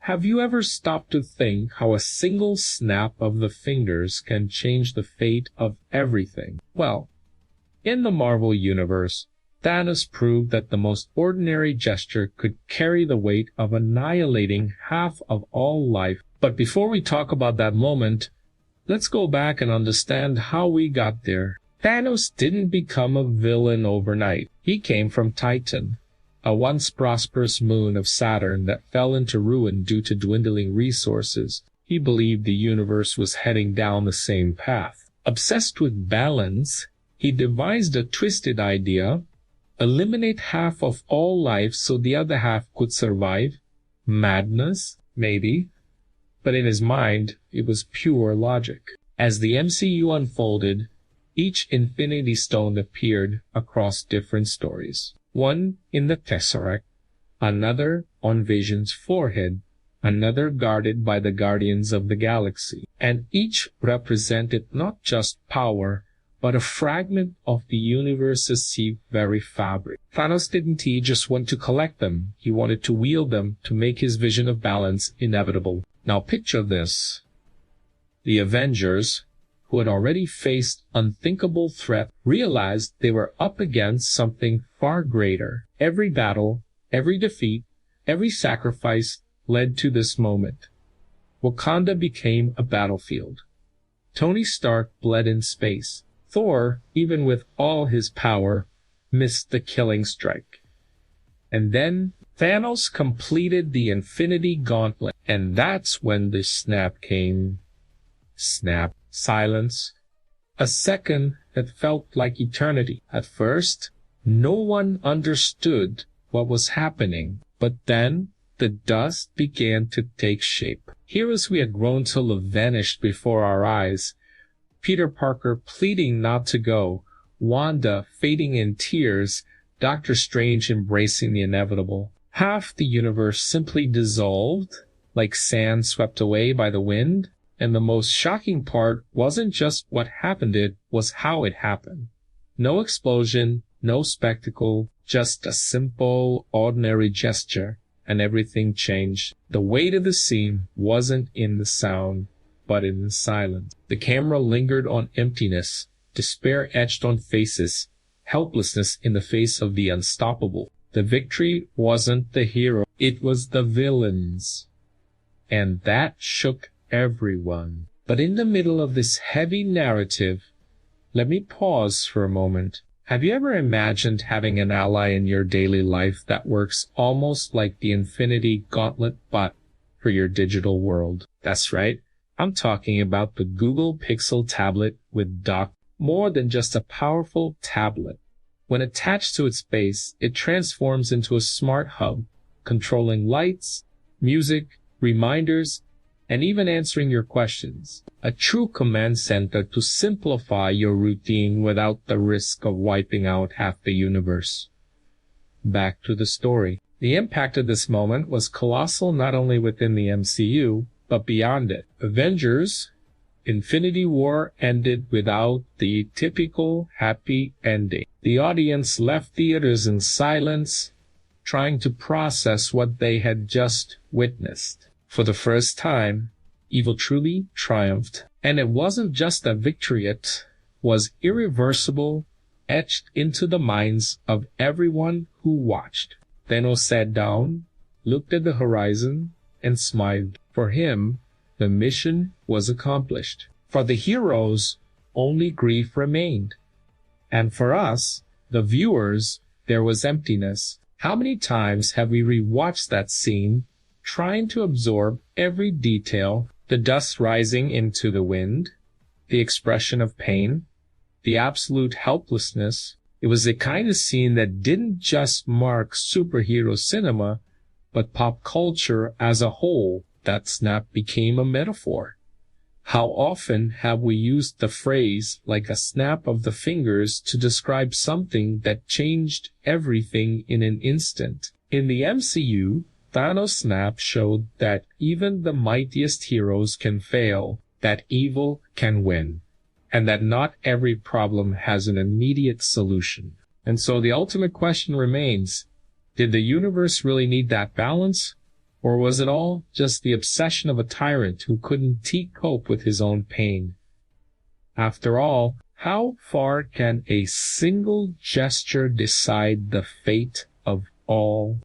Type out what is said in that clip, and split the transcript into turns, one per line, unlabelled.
Have you ever stopped to think how a single snap of the fingers can change the fate of everything? Well, in the Marvel Universe, Thanos proved that the most ordinary gesture could carry the weight of annihilating half of all life. But before we talk about that moment, let's go back and understand how we got there. Thanos didn't become a villain overnight. He came from Titan, a once prosperous moon of Saturn that fell into ruin due to dwindling resources. He believed the universe was heading down the same path. Obsessed with balance, he devised a twisted idea: eliminate half of all life so the other half could survive. Madness? Maybe. But in his mind, it was pure logic. As the MCU unfolded, each Infinity Stone appeared across different stories. One in the Tesseract, another on Vision's forehead, another guarded by the Guardians of the Galaxy. And each represented not just power, but a fragment of the universe's very fabric. Thanos didn't just want to collect them, he wanted to wield them to make his vision of balance inevitable. Now picture this. The Avengers, who had already faced unthinkable threat, realized they were up against something far greater. Every battle, every defeat, every sacrifice led to this moment. Wakanda became a battlefield. Tony Stark bled in space. Thor, even with all his power, missed the killing strike. And then Thanos completed the Infinity Gauntlet, and that's when the snap came. Snap. Silence. A second that felt like eternity. At first, no one understood what was happening, but then the dust began to take shape. Heroes we had grown to love vanished before our eyes. Peter Parker pleading not to go, Wanda fading in tears, Doctor Strange embracing the inevitable. Half the universe simply dissolved, like sand swept away by the wind. And the most shocking part wasn't just what happened, it was how it happened. No explosion, no spectacle, just a simple, ordinary gesture, and everything changed. The weight of the scene wasn't in the sound, but in the silence. The camera lingered on emptiness, despair etched on faces, helplessness in the face of the unstoppable. The victory wasn't the hero, it was the villains. And that shook everyone. But in the middle of this heavy narrative, let me pause for a moment. Have you ever imagined having an ally in your daily life that works almost like the Infinity Gauntlet, but for your digital world? That's right. I'm talking about the Google Pixel tablet with dock. More than just a powerful tablet. When attached to its base, it transforms into a smart hub, controlling lights, music, reminders, and even answering your questions. A true command center to simplify your routine without the risk of wiping out half the universe. Back to the story. The impact of this moment was colossal not only within the MCU, but beyond it. Avengers: Infinity War ended without the typical happy ending. The audience left theaters in silence, trying to process what they had just witnessed. For the first time, evil truly triumphed. And it wasn't just a victory, it was irreversible, etched into the minds of everyone who watched. Thanos sat down, looked at the horizon, and smiled. For him, the mission was accomplished. For the heroes, only grief remained. And for us, the viewers, there was emptiness. How many times have we rewatched that scene, trying to absorb every detail, the dust rising into the wind, the expression of pain, the absolute helplessness? It was the kind of scene that didn't just mark superhero cinema, but pop culture as a whole. That snap became a metaphor. How often have we used the phrase like a snap of the fingers to describe something that changed everything in an instant? In the MCU, Thanos' snap showed that even the mightiest heroes can fail, that evil can win, and that not every problem has an immediate solution. And so the ultimate question remains, did the universe really need that balance? Or was it all just the obsession of a tyrant who couldn't cope with his own pain? After all, how far can a single gesture decide the fate of all